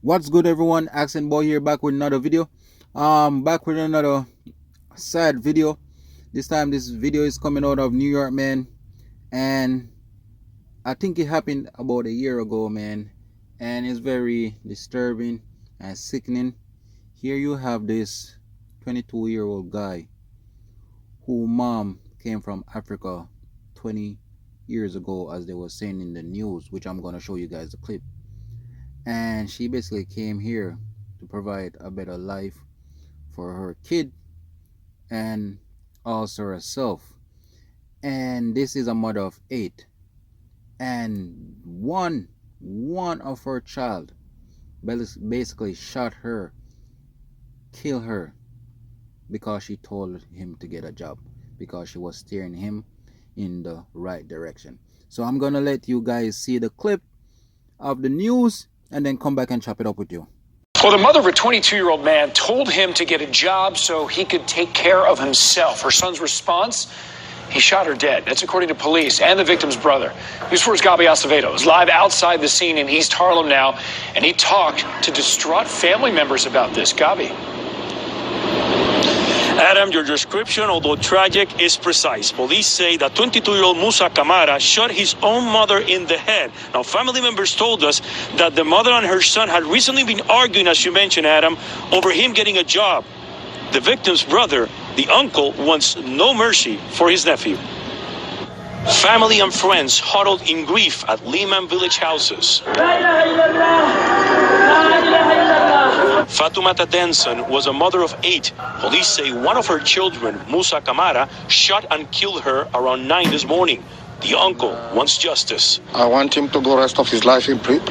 What's good, everyone? Accent Boy here, back with another video. Back with another sad video. This time this video is coming out of New York, man, and I think it happened about a year ago, man, and it's very disturbing and sickening. Here you have this 22-year-old guy who mom came from Africa 20 years ago, as they were saying in the news, which I'm going to show you guys the clip. And she basically came here to provide a better life for her kid and also herself. And this is a mother of 8, and one of her child basically shot her, killed her, because she told him to get a job, because she was steering him in the right direction. So I'm gonna let you guys see the clip of the news and then come back and chop it up with you. Well, the mother of a 22-year-old man told him to get a job so he could take care of himself. Her son's response? He shot her dead. That's according to police and the victim's brother. News 4's Gabi Acevedo is live outside the scene in East Harlem now, and he talked to distraught family members about this. Gabi. Adam, your description, although tragic, is precise. Police say that 22-year-old Musa Camara shot his own mother in the head. Now, family members told us that the mother and her son had recently been arguing, as you mentioned, Adam, over him getting a job. The victim's brother, the uncle, wants no mercy for his nephew. Family and friends huddled in grief at Lehman Village houses. Fatoumata Denson was a mother of 8. Police say one of her children, Musa Camara, shot and killed her around 9 this morning. The uncle wants justice. I want him to go rest of his life in prison.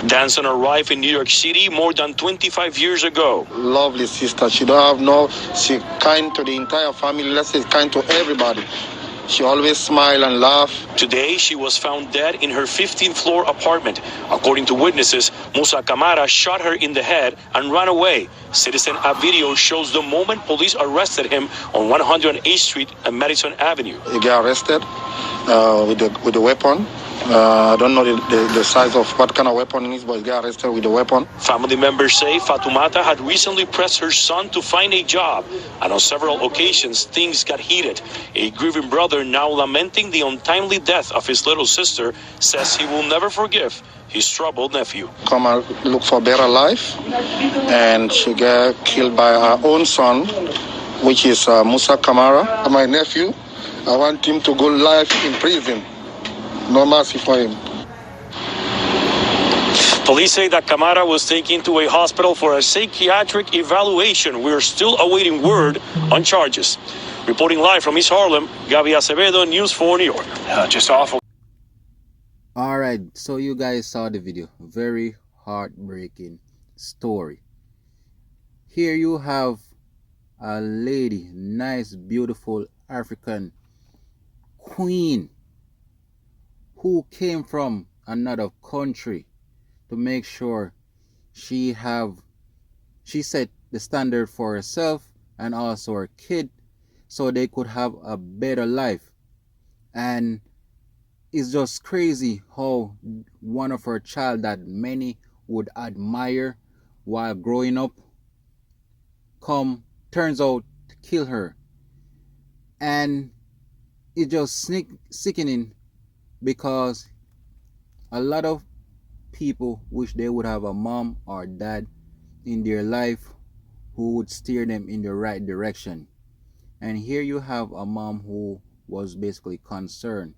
Danson arrived in New York City more than 25 years ago. Lovely sister. She don't have no, she kind to the entire family. Let's say kind to everybody. She always smile and laugh. Today, she was found dead in her 15th-floor apartment. According to witnesses, Musa Camara shot her in the head and ran away. Citizen App video shows the moment police arrested him on 108th Street and Madison Avenue. He got arrested with the weapon. I don't know the size of what kind of weapon it is, but he got arrested with the weapon. Family members say Fatoumata had recently pressed her son to find a job, and on several occasions things got heated. A grieving brother, now lamenting the untimely death of his little sister, says he will never forgive his troubled nephew. Come and look for a better life, and she got killed by her own son, which is Musa Camara, my nephew. I want him to go life in prison. No mercy for him. Police say that Camara was taken to a hospital for a psychiatric evaluation. We're still awaiting word on charges. Reporting live from East Harlem, Gabi Acevedo, News 4 New York. Just awful. Alright, so you guys saw the video. Very heartbreaking story. Here you have a lady, nice, beautiful African queen, who came from another country to make sure she set the standard for herself and also her kid, so they could have a better life. And it's just crazy how one of her child that many would admire while growing up turns out to kill her. And it's just sickening, because a lot of people wish they would have a mom or dad in their life who would steer them in the right direction. And here you have a mom who was basically concerned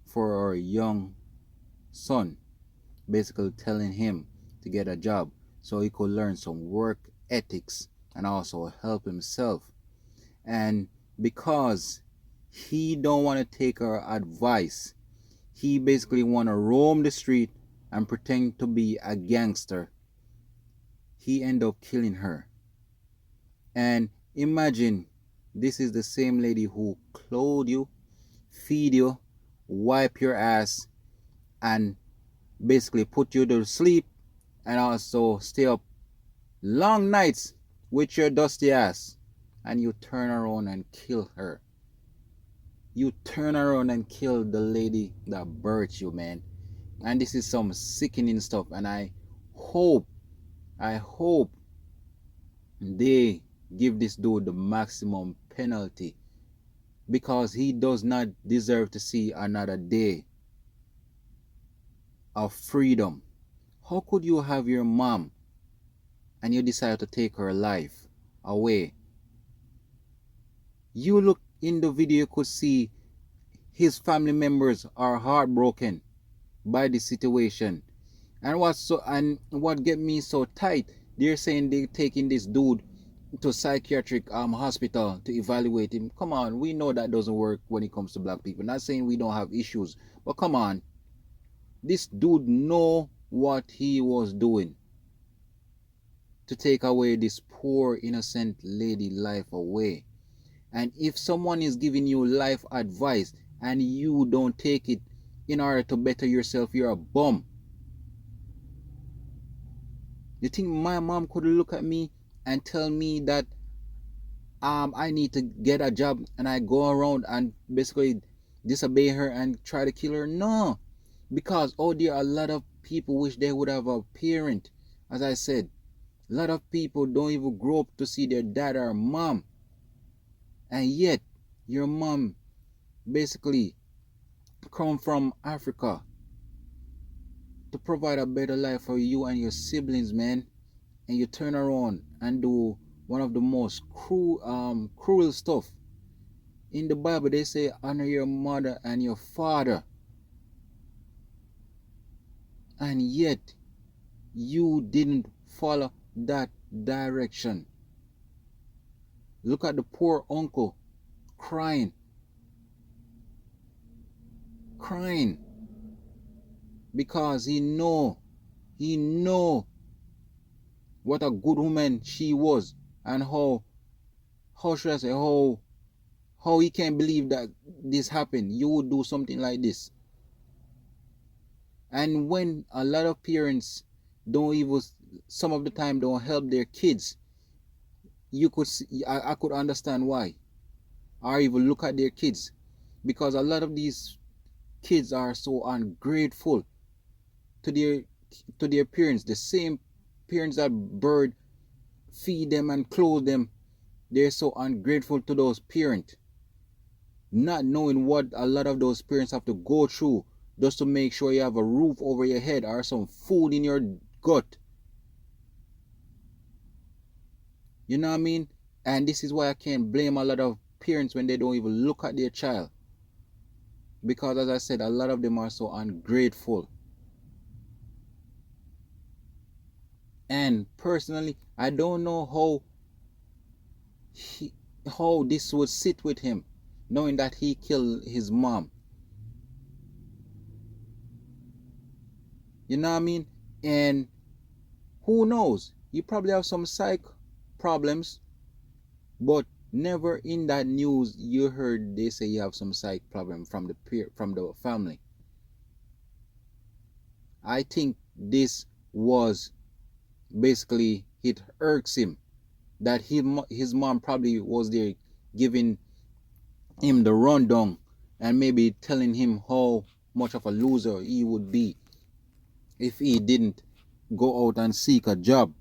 for her young son, basically telling him to get a job so he could learn some work ethics and also help himself. And because he don't want to take her advice, he basically want to roam the street and pretend to be a gangster. He end up killing her. And imagine, this is the same lady who clothe you, feed you, wipe your ass, and basically put you to sleep, and also stay up long nights with your dusty ass, and you turn around and kill her. You turn around and kill the lady that birthed you, man. And this is some sickening stuff, and I hope they give this dude the maximum penalty, because he does not deserve to see another day of freedom. How could you have your mom and you decide to take her life away? You look in the video, you could see his family members are heartbroken by the situation. And what get me so tight, they're saying they're taking this dude to psychiatric hospital to evaluate him. Come on, we know that doesn't work when it comes to black people. Not saying we don't have issues, but come on, this dude know what he was doing to take away this poor innocent lady life away. And if someone is giving you life advice and you don't take it in order to better yourself, you're a bum. You think my mom could look at me and tell me that I need to get a job, and I go around and basically disobey her and try to kill her? No. Because oh dear, a lot of people wish they would have a parent. As I said, a lot of people don't even grow up to see their dad or mom. And yet your mom basically come from Africa to provide a better life for you and your siblings, man. And you turn around and do one of the most cruel stuff. In the Bible, they say, honor your mother and your father. And yet, you didn't follow that direction. Look at the poor uncle crying. Because he know what a good woman she was, and how should I say, how he can't believe that this happened. You would do something like this. And when a lot of parents don't even, some of the time, don't help their kids, you could see, I could understand why. Or even look at their kids, because a lot of these kids are so ungrateful to their parents. The same parents that bird, feed them and clothe them, they're so ungrateful to those parents, not knowing what a lot of those parents have to go through just to make sure you have a roof over your head or some food in your gut. You know what I mean? And this is why I can't blame a lot of parents when they don't even look at their child, because as I said, a lot of them are so ungrateful. And personally, I don't know how this would sit with him, knowing that he killed his mom. You know what I mean? And who knows? You probably have some psych problems, but never in that news you heard they say you have some psych problem from the family. I think this was basically, it irks him that his mom probably was there giving him the rundown and maybe telling him how much of a loser he would be if he didn't go out and seek a job,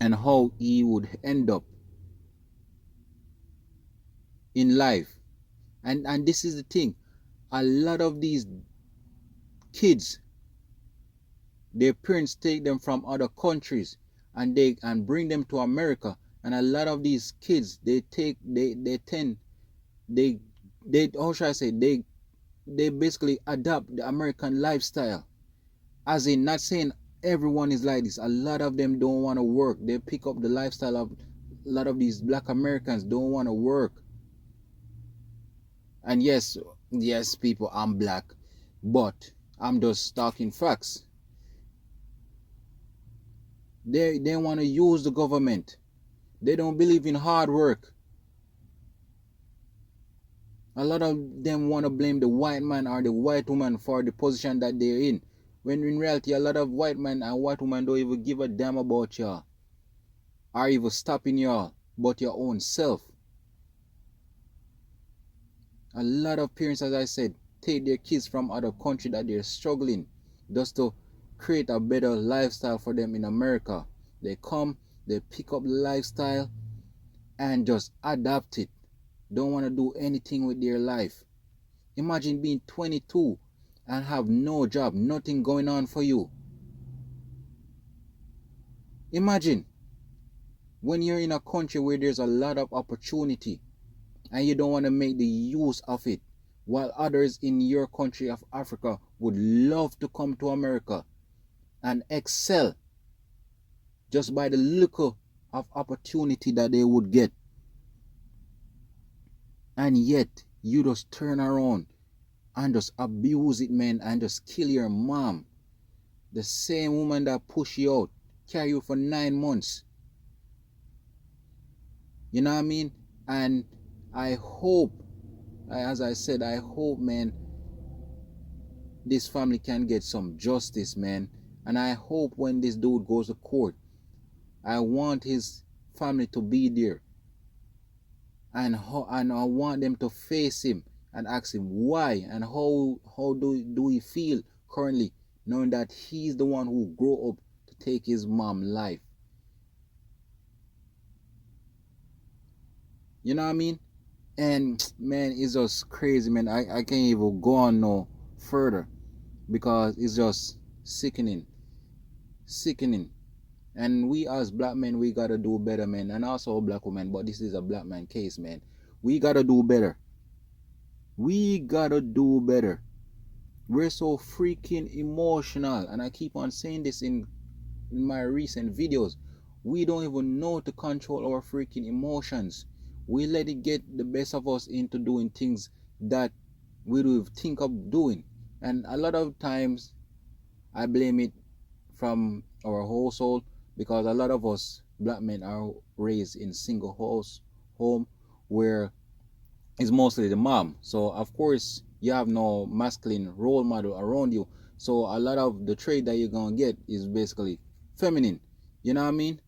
and how he would end up in life. And this is the thing, a lot of these kids, their parents take them from other countries and bring them to America, and a lot of these kids, they how should I say, they basically adopt the American lifestyle. As in, not saying everyone is like this, a lot of them don't want to work. They pick up the lifestyle of a lot of these black Americans don't want to work. And yes, people, I'm black, but I'm just talking facts. They want to use the government. They don't believe in hard work. A lot of them want to blame the white man or the white woman for the position that they're in, when in reality a lot of white men and white women don't even give a damn about y'all, or even stopping y'all, but your own self. A lot of parents, as I said, take their kids from other country that they're struggling just to create a better lifestyle for them in America. They come, they pick up the lifestyle and just adapt it. Don't want to do anything with their life. Imagine being 22 and have no job, nothing going on for you. Imagine when you're in a country where there's a lot of opportunity and you don't want to make the use of it, while others in your country of Africa would love to come to America and excel just by the little of opportunity that they would get. And yet you just turn around and just abuse it, man, and just kill your mom. The same woman that pushed you out, carry you for 9 months. You know what I mean? And I hope, as I said, I hope, man, this family can get some justice, man. And I hope when this dude goes to court, I want his family to be there. And I want them to face him and ask him why and how do he feel currently, knowing that he's the one who grew up to take his mom's life. You know what I mean? And man, it's just crazy, man. I can't even go on no further because it's just sickening. And we as black men, we gotta do better, man. And also black women, but this is a black man case, man. We gotta do better. We gotta do better. We're so freaking emotional, and I keep on saying this in my recent videos. We don't even know to control our freaking emotions. We let it get the best of us into doing things that we don't think of doing. And a lot of times I blame it from our household, because a lot of us black men are raised in single home where it's mostly the mom. So of course you have no masculine role model around you. So a lot of the trait that you're gonna get is basically feminine. You know what I mean?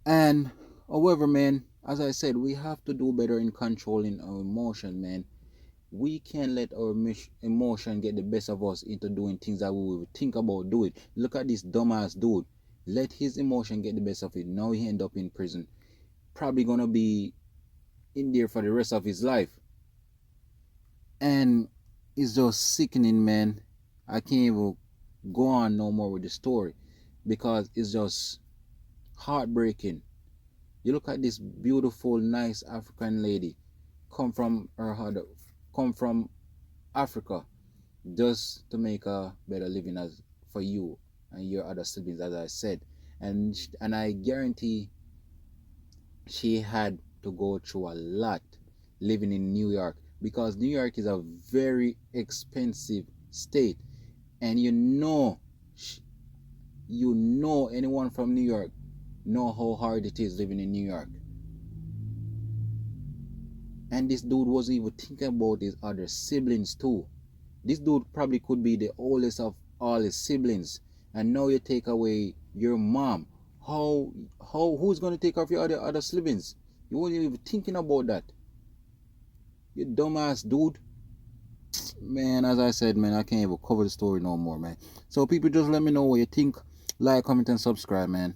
And however, man, as I said, we have to do better in controlling our emotion, man. We can't let our emotion get the best of us into doing things that we will think about doing. Look at this dumbass dude. Let his emotion get the best of it. Now he end up in prison. Probably gonna be in there for the rest of his life. And it's just sickening, man. I can't even go on no more with the story because it's just heartbreaking. You look at this beautiful, nice African lady come from Africa just to make a better living as for you and your other siblings, as I said. And I guarantee she had to go through a lot living in New York, because New York is a very expensive state. And anyone from New York know how hard it is living in New York. And this dude wasn't even thinking about his other siblings too. This dude probably could be the oldest of all his siblings, and now you take away your mom. Who's gonna take care of your other siblings? You weren't even thinking about that. You dumbass dude. Man, as I said, man, I can't even cover the story no more, man. So people, just let me know what you think. Like, comment, and subscribe, man.